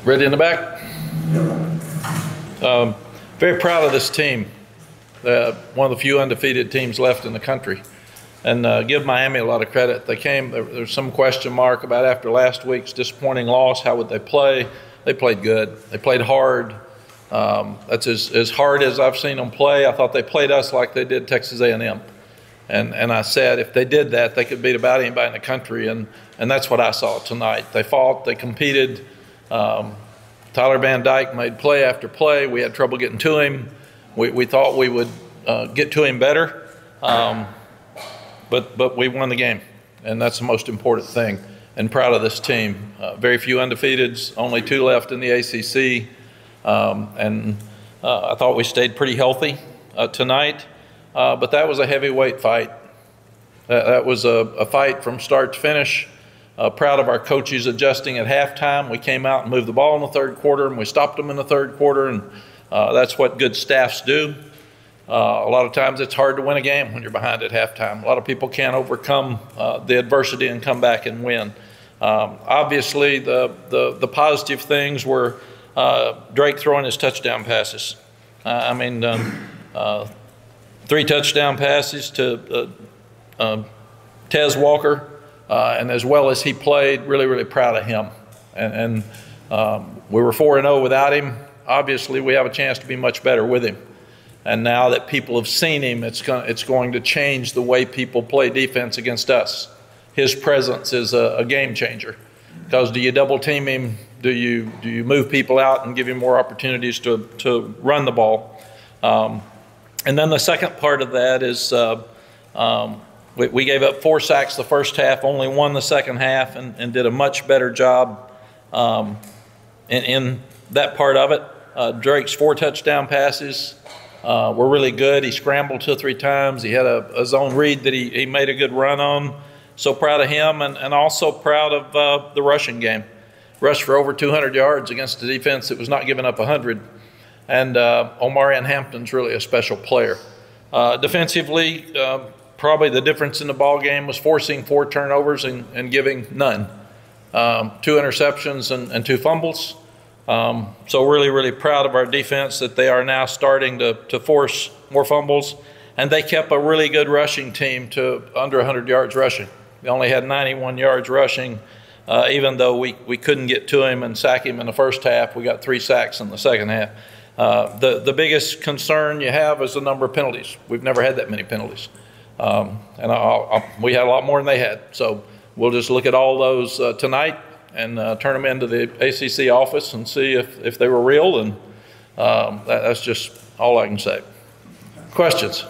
Ready in the back? Very proud of this team. One of the few undefeated teams left in the country. And give Miami a lot of credit. They came, there's some question mark about after last week's disappointing loss, how would they play? They played good. They played hard. That's as hard as I've seen them play. I thought they played us like they did Texas A&M. And I said if they did that, they could beat about anybody in the country. And that's what I saw tonight. They fought, they competed. Tyler Van Dyke made play after play. We had trouble getting to him. We thought we would get to him better. But we won the game, and that's the most important thing. And proud of this team. Very few undefeateds, only 2 left in the ACC. I thought we stayed pretty healthy tonight. But that was a heavyweight fight. That was a fight from start to finish. Proud of our coaches adjusting at halftime. We came out and moved the ball in the third quarter, and we stopped them in the third quarter, and that's what good staffs do. A lot of times it's hard to win a game when you're behind at halftime. A lot of people can't overcome the adversity and come back and win. Obviously, the positive things were Drake throwing his touchdown passes. 3 touchdown passes to Tez Walker, and as well as he played, really, really proud of him. And we were 4-0 without him. Obviously, we have a chance to be much better with him. And now that people have seen him, it's going to change the way people play defense against us. His presence is a game changer. Because do you double team him? Do you move people out and give him more opportunities to run the ball? And then the second part of that is we gave up 4 sacks the first half, only 1 the second half, and did a much better job in that part of it. Drake's 4 touchdown passes were really good. He scrambled 2 or 3 times. He had a zone read that he made a good run on. So proud of him, and also proud of the rushing game. Rushed for over 200 yards against a defense that was not giving up 100. And Omarion Hampton's really a special player. Defensively, probably the difference in the ball game was forcing 4 turnovers and giving none. 2 interceptions and 2 fumbles. So really, really proud of our defense that they are now starting to force more fumbles. And they kept a really good rushing team to under 100 yards rushing. They only had 91 yards rushing, even though we couldn't get to him and sack him in the first half. We got 3 sacks in the second half. The biggest concern you have is the number of penalties. We've never had that many penalties. We had a lot more than they had. So we'll just look at all those tonight and turn them into the ACC office and see if they were real. And that's just all I can say. Questions?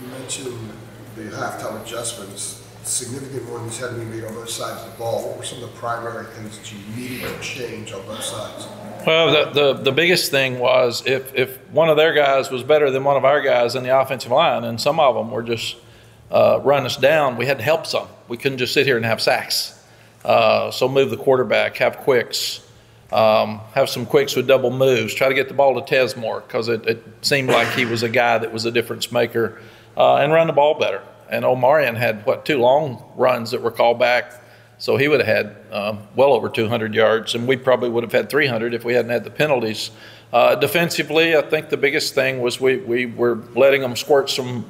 You mentioned the halftime adjustments. Significant ones had to be made on both sides of the ball. What were some of the primary things that you needed to change on both sides? Well, the biggest thing was if one of their guys was better than one of our guys in the offensive line, and some of them were just running us down, we had to help some. We couldn't just sit here and have sacks. So move the quarterback, have quicks, have some quicks with double moves, try to get the ball to Tez more because it seemed like he was a guy that was a difference maker, and run the ball better. And Omarion had, 2 long runs that were called back. So he would have had well over 200 yards, and we probably would have had 300 if we hadn't had the penalties. Defensively, I think the biggest thing was we were letting them squirt some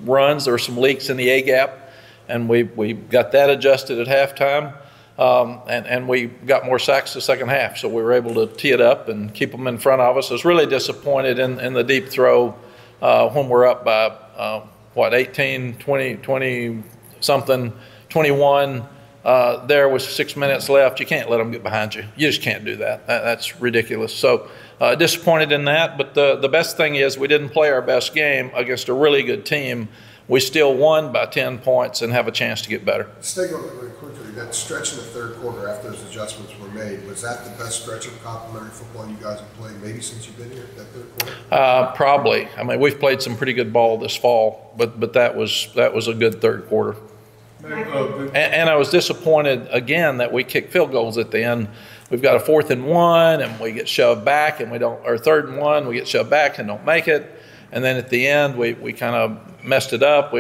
runs. There were some leaks in the A-gap, and we got that adjusted at halftime. And we got more sacks the second half, so we were able to tee it up and keep them in front of us. I was really disappointed in the deep throw when we're up by 18, 20 something, 21. There was 6 minutes left. You can't let them get behind you. You just can't do that. That's ridiculous. So disappointed in that. But the best thing is we didn't play our best game against a really good team. We still won by 10 points and have a chance to get better. Staying on it really quickly, that stretch in the third quarter after those adjustments were made, was that the best stretch of complimentary football you guys have played maybe since you've been here, that third quarter? Probably. I mean, we've played some pretty good ball this fall, but that was a good third quarter. And I was disappointed again that we kicked field goals at the end. We've got a 4th and 1, and we get shoved back, and we don't. Or 3rd and 1, we get shoved back and don't make it. And then at the end, we kind of messed it up.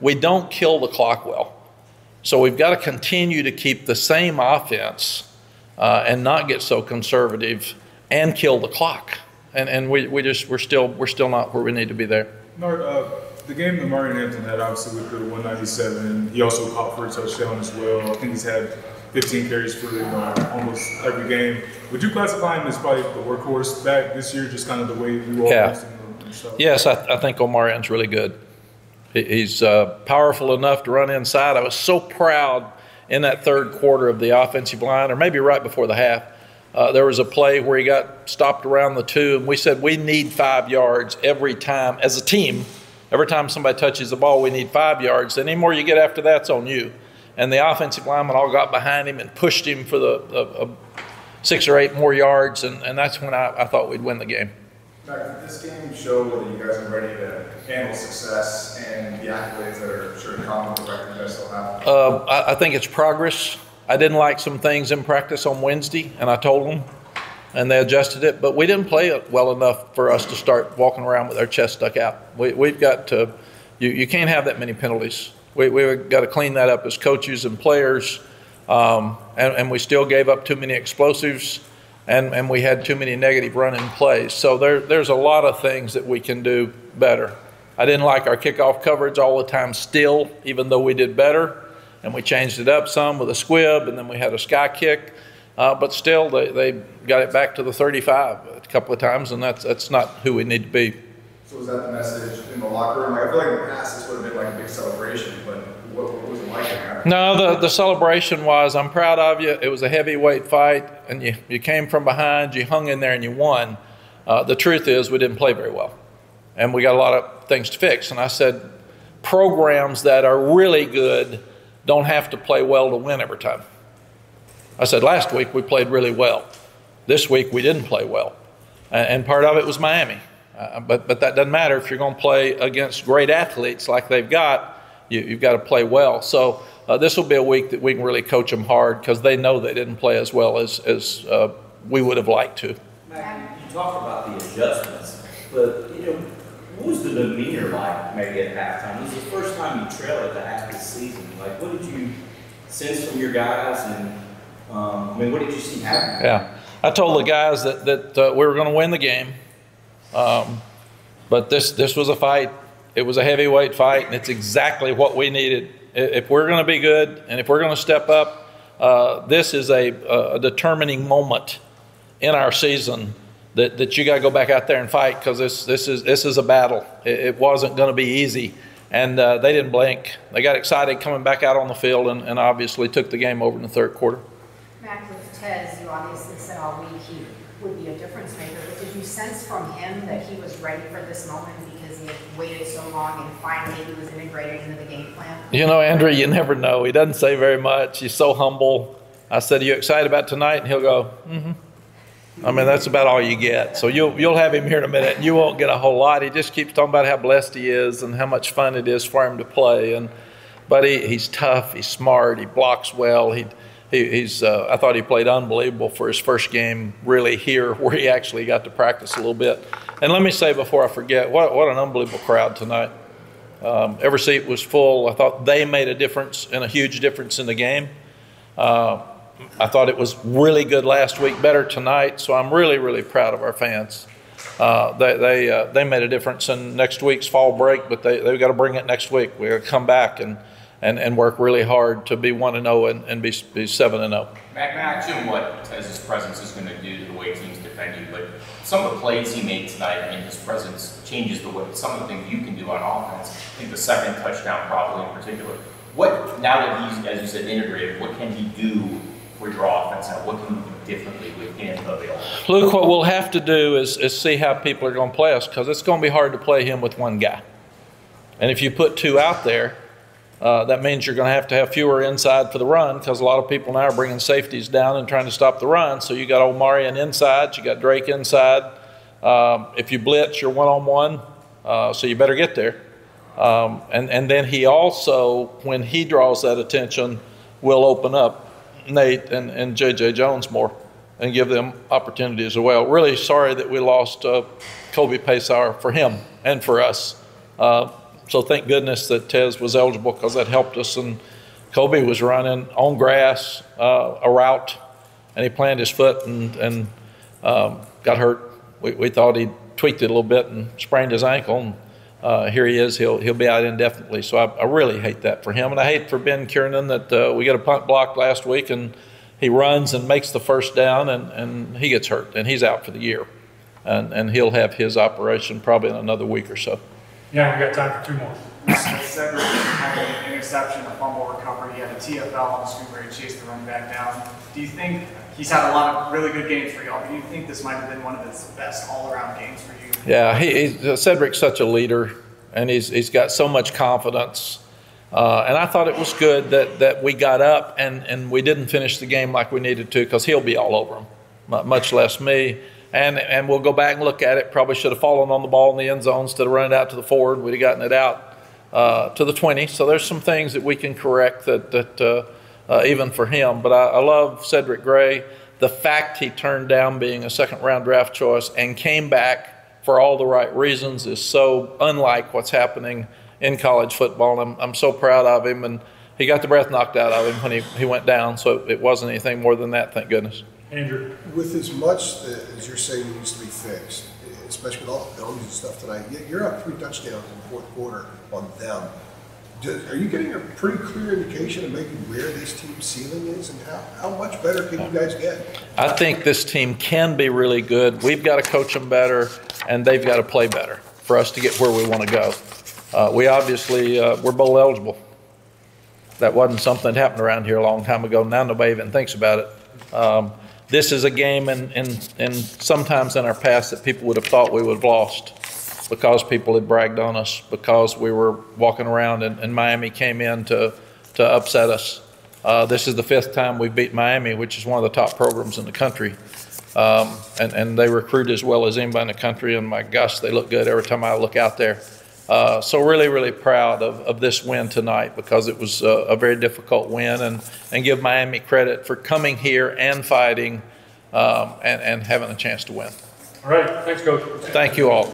We don't kill the clock well, so we've got to continue to keep the same offense and not get so conservative and kill the clock. And we're still not where we need to be there. The game that Mario Hampton had, obviously with the 197, he also caught for a touchdown as well. I think he's had 15 carries for almost every game. Would you classify him as probably the workhorse back this year, just kind of the way you all used him? Yes, I think Omarian's really good. He's powerful enough to run inside. I was so proud in that third quarter of the offensive line, or maybe right before the half. There was a play where he got stopped around the 2, and we said we need 5 yards every time as a team. Every time somebody touches the ball, we need 5 yards. Any more you get after that, it's on you. And the offensive linemen all got behind him and pushed him for the 6 or 8 more yards, and that's when I thought we'd win the game. Mack, did this game show whether you guys are ready to handle success and the accolades that are sure to come with the record you guys still have? I think it's progress. I didn't like some things in practice on Wednesday, and I told them, and they adjusted it. But we didn't play it well enough for us to start walking around with our chest stuck out. We've got to – you can't have that many penalties. We've got to clean that up as coaches and players, and we still gave up too many explosives, and we had too many negative running plays. So there's a lot of things that we can do better. I didn't like our kickoff coverage all the time still, even though we did better. And we changed it up some with a squib, and then we had a sky kick. But still, they got it back to the 35 a couple of times, and that's not who we need to be. So was that the message in the locker room? I feel like in the past this would have been like a big celebration, but what was it like? No, the celebration was, I'm proud of you. It was a heavyweight fight, and you came from behind, you hung in there, and you won. The truth is we didn't play very well, and we got a lot of things to fix. And I said programs that are really good don't have to play well to win every time. I said last week we played really well. This week we didn't play well. And part of it was Miami. But that doesn't matter if you're going to play against great athletes like they've got. You've got to play well. So this will be a week that we can really coach them hard because they know they didn't play as well as we would have liked to. Mack, you talked about the adjustments, but what was the demeanor like maybe at halftime? It was the first time you trailed at the half of the season. Like, what did you sense from your guys, and what did you see happen? Yeah, I told the guys that we were going to win the game, but this was a fight. It was a heavyweight fight, and it's exactly what we needed. If we're going to be good and if we're going to step up, this is a determining moment in our season that you got to go back out there and fight because this is a battle. It wasn't going to be easy, and they didn't blink. They got excited coming back out on the field and obviously took the game over in the third quarter. Mack, with Tez, you obviously said all week he would be a difference maker, but did you sense from him that he was ready for this moment because he had waited so long and finally he was integrated into the game plan? Andrew, you never know. He doesn't say very much. He's so humble. I said, "Are you excited about tonight?" And he'll go, "Mm-hmm." I mean, that's about all you get. So you'll have him here in a minute, and you won't get a whole lot. He just keeps talking about how blessed he is and how much fun it is for him to play. But he's tough. He's smart. He blocks well. He's I thought he played unbelievable for his first game really here where he actually got to practice a little bit. And let me say before I forget, what an unbelievable crowd tonight. Every seat was full. I thought they made a difference and a huge difference in the game. I thought it was really good last week, better tonight. So I'm really, really proud of our fans. They made a difference in next week's fall break, but they've got to bring it next week. We're going to come back and work really hard to be 1-0 and be 7-0. Mack, imagine what Tez's presence is going to do to the way teams defend you, but some of the plays he made tonight, his presence changes the way some of the things you can do on offense. I think the second touchdown probably in particular. What, now that he's, as you said, integrated, what can he do for your offense now? What can you do differently with him available? Luke, what we'll have to do is see how people are going to play us because it's going to be hard to play him with one guy. And if you put two out there, that means you're going to have fewer inside for the run because a lot of people now are bringing safeties down and trying to stop the run. So you got Omarian inside, you got Drake inside. If you blitz, you're one-on-one, so you better get there. And then he also, when he draws that attention, will open up Nate and J.J. Jones more and give them opportunity as well. Really sorry that we lost Kobe Paysauer for him and for us. So thank goodness that Tez was eligible because that helped us. And Kobe was running on grass, a route, and he planted his foot and got hurt. We thought he tweaked it a little bit and sprained his ankle. And here he is. He'll be out indefinitely. So I really hate that for him, and I hate for Ben Kiernan that we got a punt blocked last week and he runs and makes the first down and he gets hurt and he's out for the year, and he'll have his operation probably in another week or so. Yeah, we got time for 2 more. Cedric had an interception, a fumble recovery. He had a TFL on the screen where he chased the running back down. Do you think he's had a lot of really good games for y'all? Do you think this might have been one of his best all-around games for you? Yeah, Cedric's such a leader, and he's got so much confidence. And I thought it was good that we got up and we didn't finish the game like we needed to, because he'll be all over him, much less me. And we'll go back and look at it. Probably should have fallen on the ball in the end zone instead of running it out to the forward. We'd have gotten it out to the 20. So there's some things that we can correct that even for him. But I love Cedric Gray. The fact he turned down being a second-round draft choice and came back for all the right reasons is so unlike what's happening in college football. And I'm so proud of him. And he got the breath knocked out of him when he went down. So it wasn't anything more than that, thank goodness. Andrew. With as much as you're saying needs to be fixed, especially with all the penalties and stuff tonight, you're up 3 touchdowns in the fourth quarter on them. Are you getting a pretty clear indication of maybe where this team's ceiling is and how much better can you guys get? I think this team can be really good. We've got to coach them better, and they've got to play better for us to get where we want to go. We obviously, we're bowl eligible. That wasn't something that happened around here a long time ago. Now nobody even thinks about it. This is a game and sometimes in our past that people would have thought we would have lost because people had bragged on us, because we were walking around and Miami came in to upset us. This is the 5th time we've beat Miami, which is one of the top programs in the country. And they recruit as well as anybody in the country, and my gosh, they look good every time I look out there. So really, really proud of this win tonight, because it was a very difficult win, and give Miami credit for coming here and fighting and having a chance to win. All right. Thanks, Coach. Thank you all.